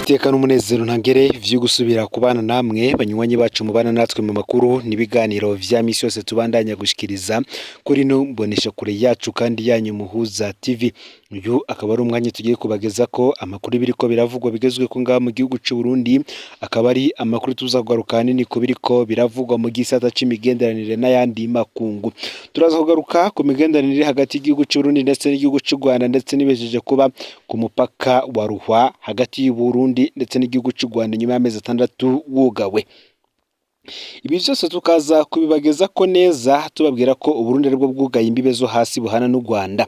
Iteka n'umunezero ntangere vyo gusubira kubana namwe banywanyi bacu mubana natwe mu makuru n'ibiganiro vya misi yose tubandanya gushikiriza kuri no mbonesha kure yacu kandi yanyu Muhuza TV. Uyu akaba ari umwanya tugiye kubageza ko amakuru biriko biravugwa bigezwe ko ngaha mu gihugu c'u Burundi, akaba ari amakuru tuzagaruka hanini ko biriko biravugwa mu gisata c'imigenderanire n'ayandi makungu. Turaza kugaruka ku migenderanire hagati y'igihugu c'u Burundi ndetse n'igihugu c'u Rwanda ndetse nibejeje kuba ku mupaka wa Ruhwa hagati y'u Burundi ndetse n'igihugu c'u Rwanda nyuma y'amezi 6 wugawe. Ibi byose tukaza kubibageza ko neza tubabwira ko Uburundi aribwo bwugaye imbibe zo hasi buhana n'u Rwanda.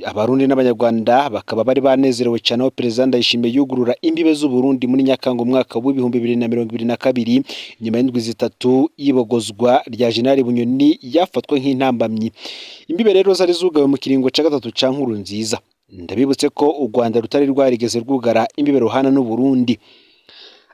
Abarundi n'abanyarwanda bakaba bari banezerewe cyane aho Perezida Ndayishimiye yugurura imbibe z'u Burundi muri Nyakanga umwaka w'ibihumbi 2022 nyuma y'indwi zitatu y'ibogozwa rya General Bunyoni yafatwa nk'intambamyi. Imbibe rero zari zugawe mu kiringo ca gatatu ca nkuru nziza. Ndabibutse ko u Rwanda rutari rwarigeze rwugara imbibe ruhana n'u Burundi.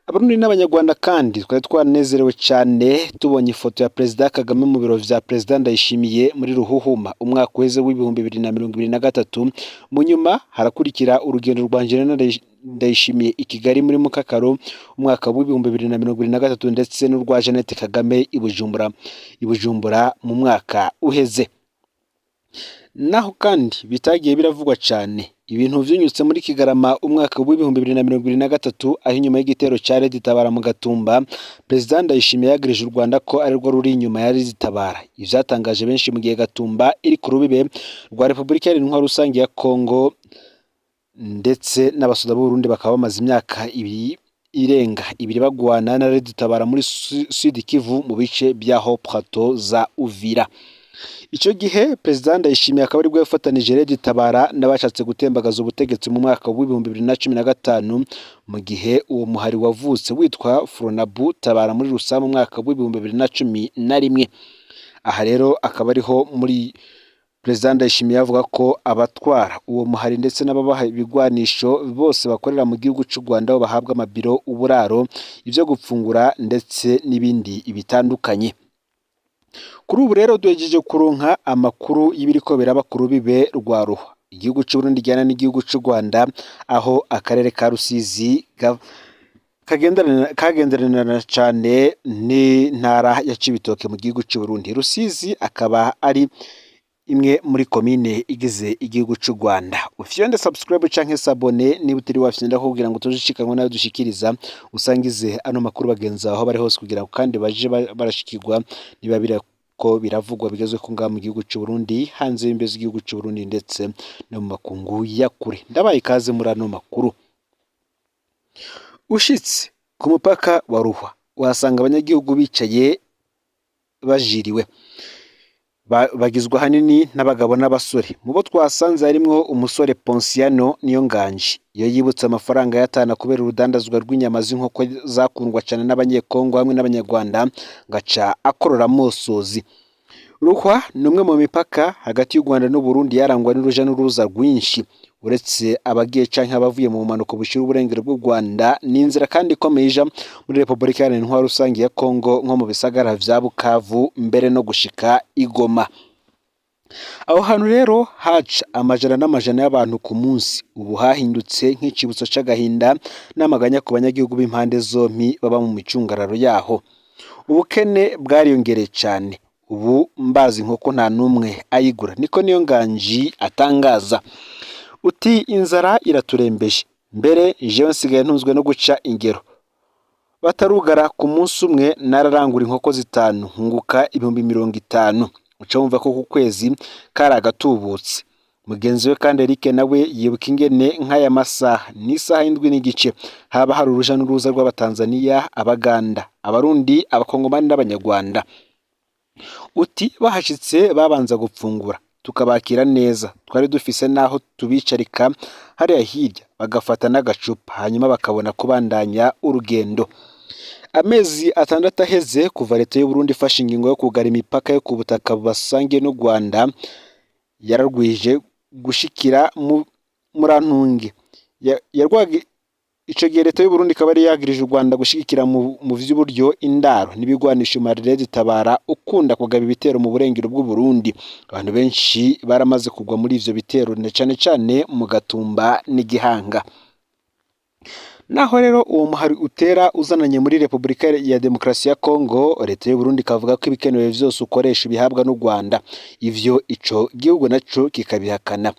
Abarundi n'abanyarwanda kandi twari twanezerewe cyane tubonye ifoto ya Perezida Kagame mu biro vya Perezida Ndayishimiye muri Ruhuhuma umwaka weze w'ibihumbi 2023. Mu nyuma harakurikira urugendo rwa General Ndayishimiye i Kigali muri Mukakaro umwaka w'ibihumbi 2023 ndetse n'urwa Jeannette Kagame i Bujumbura mu mwaka uheze. Naho kandi bitagiye biravugwa cyane ibintu vyunyutse muri Kigarama umwaka w'ibihumbi 2023 aho inyuma y'igitero ca Red Tabara mu Gatumba Perezida Ndayishimiye yagirije u Rwanda ko ari rwo ruri inyuma ya Red Tabara. Ivyatangaje benshi mu gihe Gatumba iri ku rubibe rwa Republika Iharanira Rusange ya Kongo ndetse n'abasoda b'u Burundi bakaba bamaze imyaka irenga ibiri bagwana na Red Tabara muri Sud Kivu mu bice bya Haut Plateau za Uvira. Ico gihe Perezida Ndayishimiye akaba ari bwo yafatanije Red Tabara n'abashatse gutembagaza ubutegetsi mu mwaka w'ibihumbi 2015 mu gihe uwo muhari wavutse witwa Fronabu Tabara muri Rusama mu mwaka w'ibihumbi 2011. Aha rero akaba ariho muri Perezida Ndayishimiye avuga ko abatwara uwo muhari ndetse n'ababaha ibigwanisho bose bakorera mu gihugu c'u Rwanda aho bahabwa amabiro, uburaro, ivyo gupfungura ndetse n'ibindi bitandukanye. Kuri ubu rero duhejeje kuronka amakuru y'ibiriko biraba ku rubibe rwa Ruhwa igihugu c'u Burundi gihana n'igihugu c'u Rwanda, aho akarere ka Rusizi kagenderana cyane n'intara ya Cibitoke mu gihugu c'u Burundi. Rusizi akaba ari imwe muri komine igize igihugu c'u Rwanda. Ufyonde subscribe canke s'abone niba utari wafyenda kugira ngo tuzishikanwe nayo dushikiriza usangize ano makuru bagenza aho bari hose kugira ngo kandi baje barashikirwa niba ko biravugwa bigezwe ko ngaha mu gihugu c'u Burundi, hanze y'imbibe z'igihugu c'u Burundi ndetse no mu makungu ya kure. Ndabaye ikaze muri ano makuru. Ushitse ku mupaka wa Ruhwa wasanga abanyagihugu bicaye bajiriwe, bagizwe hanini n'abagabo n'abasore. Mu bo twasanze harimwo umusore Ponsiano Niyonganje iyo yibutse amafaranga yatana kubera urudandazwa rw'inyama z'inkoko zakundwa cyane n'abanyekongo hamwe n'abanyarwanda ngaca akorora mosozi. Ruhwa numwe mu mipaka hagati y'u Rwanda n'u Burundi yarangwa n'uruja n'uruza rwinshi, uretse abagiye canke abavuye mu manuko bushira uburengero bw'u Rwanda n'inzira kandi ikomeye ija muri Republika Iharanira Rusange ya Kongo nko mu bisagara vya Bukavu mbere no gushika Igoma. Aho hantu rero haca amajana n'amajana y'abantu ku munsi. Ubu hahindutse nk'icibutso c'agahinda n'amaganya ku banyagihugu b'impande zompi baba mu micungararo yaho. Ubukene bwariyongereye cyane, ubu mbazi inkoko nta numwe ayigura, niko Niyonganji atangaza. Uti inzara iraturembeje, mbere jewe nsigaye ntunzwe no guca ingero. Batarugara ku munsi umwe nararangura inkoko 5 hunguka 50,000. Uca wumva ko ku kwezi kari agatubutse. Mugenzi we kandi Eric nawe yibuka ingene nk'aya masaha n'isaha 7 n'igice haba hari uruja n'uruza rw'abatanzania, abaganda, abarundi, abakongomani n'abanyarwanda. Uti bahashitse babanza gupfungura tukabakira neza, twari dufise naho tubicarika hariya hirya bagafata n'agacupa hanyuma bakabona kubandanya urugendo. Amezi 6 aheze kuva leta y'u Burundi ifashe ingingo yo kugara imipaka yo ku butaka bubasangiye n'u Rwanda yararwije gushikira murantunge ico gihe leta y'u Burundi ikaba ari yagirije u Rwanda gushigikira mu vy'uburyo indaro n'ibigwanisho Red Tabara ukunda kugaba ibitero mu burengero bw'u Burundi. Abantu benshi baramaze kugwa muri ivyo bitero cyane cyane mu Gatumba n'Igihanga. Naho rero uwo muhari utera uzananye muri Repubulika ya Demokarasi ya Kongo, leta y'u Burundi ikavuga ko ibikenewe vyose ukoresha bihabwa n'u Rwanda, ivyo ico gihugu naco kikabihakana.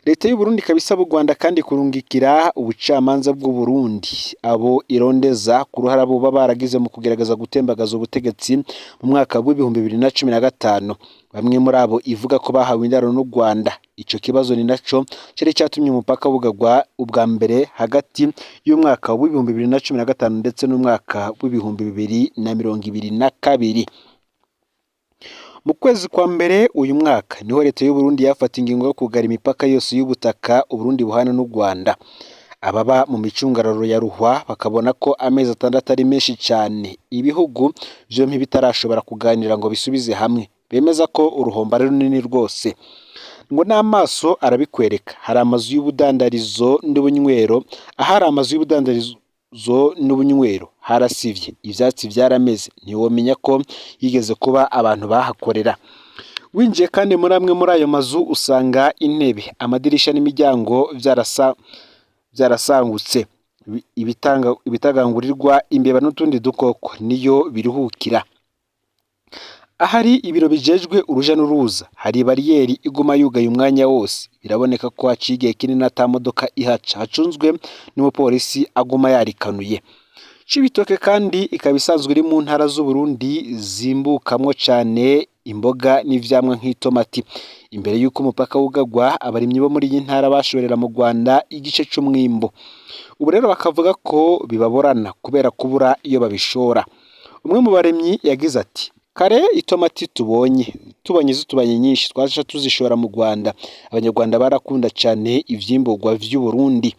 Leta y'u Burundi ikabisaba u Rwanda kandi kurungikira ubucamanza bw'u Burundi abo irondeza ku ruhara bo baragize mu kugerageza gutembagaza ubutegetsi mu mwaka w'ibihumbi 2015. Bamwe muri abo ivuga ko bahawe indaro n'u Rwanda. Ico kibazo ni naco cari cyatumye umupaka wugagwa ubwa mbere hagati y'umwaka w'ibihumbi 2015 ndetse n'umwaka w'ibihumbi 2022. Mu kwezi kwa mbere uyu mwaka niho leta y'u Burundi yafata ingingo yo kugara imipaka yose y'ubutaka u Burundi buhana n'u Rwanda. Ababa mu micungararo ya Ruhwa bakabona ko amezi 6 ari menshi cyane ibihugu vyompi bitarashobora kuganira ngo bisubize hamwe. Bemeza ko uruhombo ari runini rwose. Ngo n'amaso arabikwereka. Hari amazu y'ubudandarizo n'ubunywero, ahari amazu y'ubudandarizo n'ubunywero harasivye, ivyatsi vyarameze, ntiwomenya ko yigeze kuba abantu bahakorera. Winjiye kandi muri amwe muri ayo mazu usanga intebe, amadirisha n'imiryango vyarasangutse, ibitagangurirwa imbeba n'utundi dukoko niyo biruhukira. Ahari ibiro bijejwe uruja n'uruza, hari bariyeri iguma yugaye umwanya wose. Biraboneka ko haciye igihe kinini ata modoka ihaca, hacunzwe n'umupolisi aguma yarikanuye. Cibitoke kandi ikaba isanzwe iri mu ntara z'u Burundi zimbukamwo cane imboga n'ivyamwa nk'itomati. Imbere y'uko umupaka wugagwa, abarimyi bo muri iyi ntara bashorera mu Rwanda igice c'umwimbo. Ubu rero bakavuga ko bibaborana kubera kubura iyo babishora. Umwe mu baremyi yagize ati: "Kare itomati tubonye zitubanye nyinshi twaje tuzishora mu Rwanda. Abanyarwanda barakunda cyane ivyimburwa vy'u Burundi.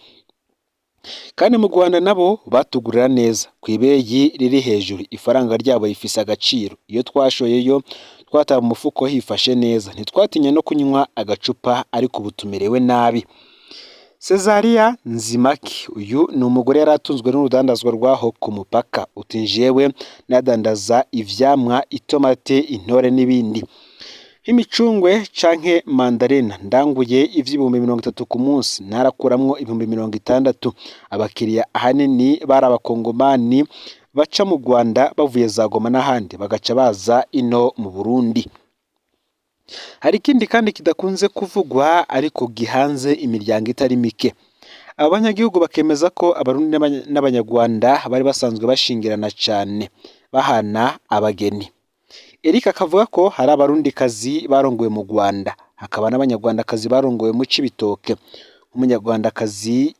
Kandi mu Rwanda nabo batugurira neza kwibeyi riri hejuru, ifaranga ryabo rifise agaciro. Iyo twashoyeyo twataba mu mufuko hifashe neza, ntitwatinya no kunywa agacupa ariko ubu tumerewe nabi." Cezaria Nzimaki, uyu ni umugore yaratunzwe n'urudandazwa rwaho ku mupaka. Utinjewe nadandaza ivyamwa, itomate, intore n'ibindi nk'imicungwe canke mandarena. Ndanguye ivy'ibihumbi 30 ku munsi, narakuramwo ibihumbi 60. Abakiriya ahanini bari abakongomani baca mu Rwanda bavuye za Goma n'ahandi bagaca baza ino mu Burundi. Hari ikindi kandi kidakunze kuvugwa ariko gihanze imiryango itari mike. Abanyagihugu bakemeza ko Abarundi n'Abanyarwanda bari basanzwe bashingirana cyane, bahana abageni. Eric akavuga ko hari Abarundikazi barongowe mu Rwanda, hakaba n'Abanyarwandakazi barongowe mu Cibitoke. Umunyarwandakazi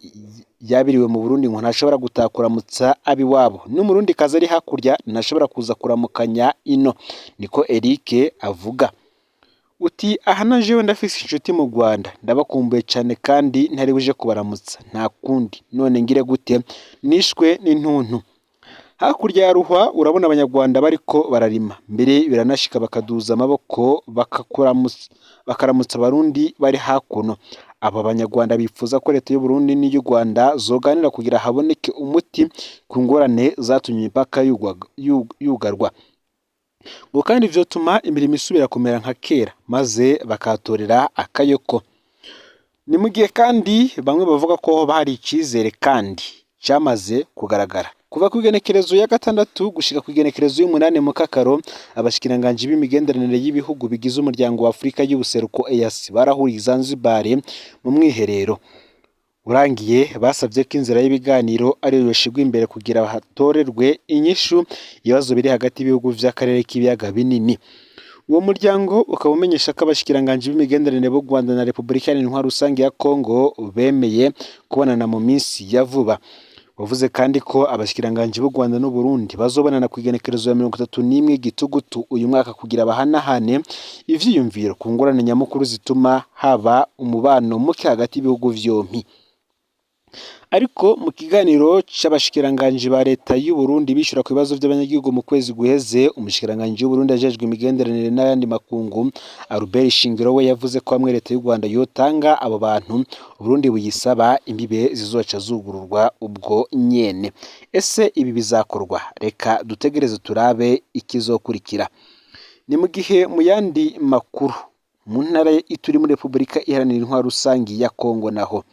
yabiriwe mu Burundi ngo ntashobora gutakuramutsa abiwabo, n'Umurundikazi ari hakurya ntashobora kuza kuramukanya ino. Niko Eric avuga. Uti aha na jewe ndafise inshuti mu Rwanda, ndabakumbuye cyane kandi ntari buje kubaramutsa, nta kundi none ngire gute, nishwe n'intuntu. Hakurya ya Ruhwa urabona Abanyarwanda bariko bararima, mbere biranashika bakaduza amaboko bakaramutsa Abarundi bari hakuno. Aba Banyarwanda bifuza ko leta y'u Burundi n'iy'u Rwanda zoganira kugira haboneke umuti ku ngorane zatumye imipaka yugarwa. Ngo kandi vyotuma imirimo isubira kumera nka kera, maze bakatorera akayoko. Ni mu gihe kandi bamwe bavuga ko bari icizere kandi cyamaze kugaragara. Kuva ku igenekerezo ya 6 gushika ku igenekerezo y'umunane mu Kakaro, abashikiranganje b'imigenderanire y'ibihugu bigize umuryango wa Afrika y'ubuseruko EAC barahuriye Zanzibar mu mwiherero. Urangiye basavye ko inzira y'ibiganiro ari yoshigwa imbere kugira hatorerwe inyishu ibibazo biri hagati y'ibihugu vy'akarere k'ibiyaga binini. Uwo muryango ukaba umenyesha ko abashikiranganje b'imigenderanire b'u Rwanda na Repubulika Iharanira Rusange ya Kongo bemeye kubonana mu minsi ya vuba. Wavuze kandi ko abashikiranganje b'u Rwanda n'u Burundi bazobonana ku igenekerezo ya 31 Gitugutu uyu mwaka kugira bahanahane ivyiyumviro ku ngorane nyamukuru zituma haba umubano muke hagati y'ibihugu vyompi. Ariko mu kiganiro c'abashikiranganje ba leta y'u Burundi bishura ku bibazo by'abanyagihugu mu kwezi guheze, umushikiranganje w'u Burundi ajejwe imigenderanire n'ayandi makungu Albert Shingiro we yavuze ko hamwe leta y'u Rwanda yotanga abo bantu Burundi buyisaba imbibe zizoca zugururwa ubwo nyene. Ese ibi bizakorwa? Reka dutegereze turabe ikizokurikira. Ni mu gihe mu yandi makuru mu ntara ituri muri Repubulika Iharanira Rusange ya Kongo naho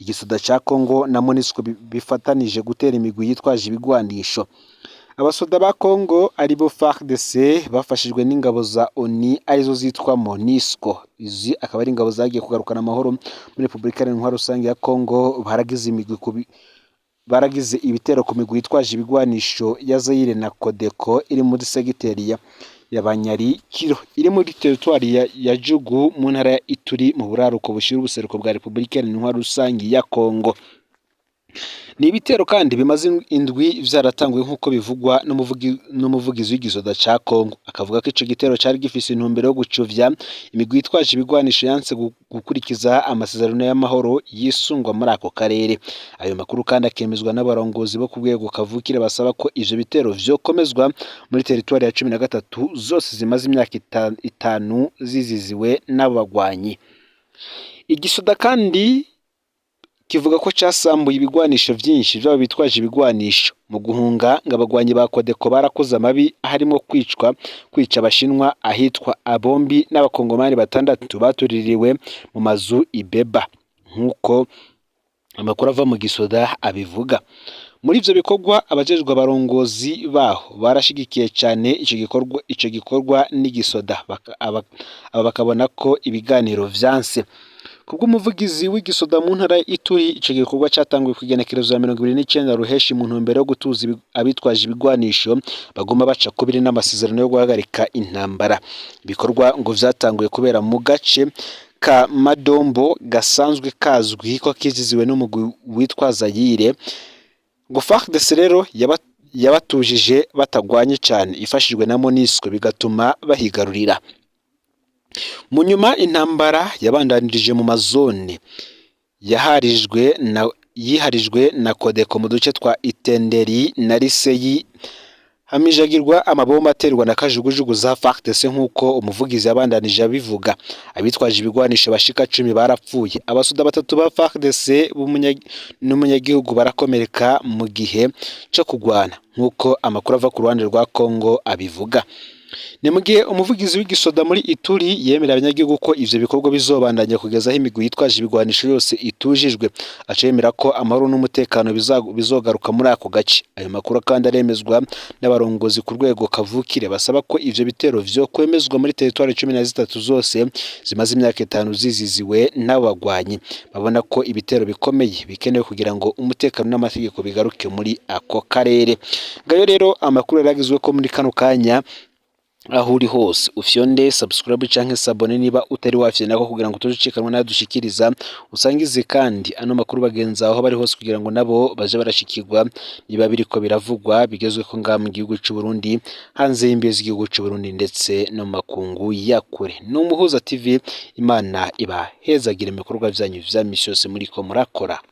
igisoda ca Kongo na MONUSCO bifatanije gutera imigwi yitwaje ibigwanisho. Abasoda ba Kongo aribo FARDC bafashijwe n'ingabo za ONU arizo zitwa MONUSCO. Izi akaba ari ingabo zagiye kugarukana amahoro muri Repubulika Iharanira Rusange ya Kongo, baragize ibitero ku migwi yitwaje ibigwanisho ya Zaire na Codeco iri muri segiteri ya Banyarikiro iri muri teritwari ya Jugu mu ntara ya Ituri mu buraruko bushira ubuseruko bwa Repubulika Iharanira Rusange ya Kongo. Ni ibitero kandi bimaze indwi vyaratanguye nk'uko bivugwa n'umuvugizi w'igisoda ca Kongo, akavuga ko ico gitero cari gifise intumbero yo gucuvya imigwi yitwaje ibigwanisho yanse gukurikiza amasezerano y'amahoro yisungwa muri ako karere. Ayo makuru kandi akemezwa n'abarongozi bo ku rwego kavukire basaba ko ivyo bitero vyokomezwa muri teritwari ya 13 zose zimaze imyaka 5 ziziziwe n'abagwanyi. Igisoda kandi kivuga ko casambuye ibigwanisho vyinshi vy'abo bitwaje ibigwanisho mu guhunga ngo abagwanyi ba Codeco barakoze amabi harimo kwica abashinwa ahitwa Abombi n'abakongomani 6 batuririwe mu mazu Ibeba nk'uko amakuru ava mu gisoda abivuga. Muri ivyo bikorwa abajejwe abarongozi baho barashigikiye cyane ico gikorwa n'igisoda bakabona ko ibiganiro vyanse. Kubw'umuvugizi w'igisoda mu ntara Ituri, ico gikorwa cyatanguye kugenekerezo ya 29 ruheshi mu ntumbero yo gutuza abitwaje ibigwanisho bagoma baca kubiri n'amasezerano yo guhagarika intambara. Ibikorwa ngo vyatanguye kubera mu gace ka Madombo gasanzwe kazwi ko kiziziwe n'umugwi witwa Zaire. Ngo FARDC rero yabatujije batagwanye cyane ifashijwe na MONUSCO bigatuma bahigarurira. Mu nyuma intambara yabandanirije mu mazone yiharijwe na Codeco mu duce twa Itenderi na Liseyi, hamijagirwa amabomba aterwa na kajugujugu za FARDC nk'uko umuvugizi yabandanije abivuga. Abitwaje ibigwanisho bashika 10 barapfuye, abasoda 3 ba FARDC n'umunyagihugu barakomereka mu gihe cyo kugwana nk'uko amakuru ava ku ruhande rwa Kongo abivuga. Ni mu gihe umuvugizi w'igisoda muri Ituri yemera abanyagihugu ko ivyo bikorwa bizobandanya kugeza aho imigwi yitwaje ibigwanisho yose itujijwe, acemera ko amahoro n'umutekano bizogaruka muri ako gace. Ayo makuru kandi aremezwa n'abarongozi ku rwego kavukire basaba ko ivyo bitero vyokwemezwa muri teritwari 13 zose zimaze imyaka 5 ziziziwe n'abagwanyi. Babona ko ibitero bikomeye bikenewe kugira ngo umutekano n'amategeko bigaruke muri ako karere. Ngayo rero amakuru yaragizwe ko muri kano kanya aho uri hose ufyonde subscribe canke sabone niba utari wafye nako kugira ngo tujikanwe nadushikiriza, usangize kandi ano makuru bagenza aho bari hose kugira ngo nabo baje barashikirwa niba biriko biravugwa bigezwe ko nga mu gihugu cy'u Burundi, hanze y'imbizi igihugu cy'u Burundi ndetse no makungu yakure. N'umuhuza TV, Imana iba hezagire ibikorwa byanyu vya misi yose muri ko murakora.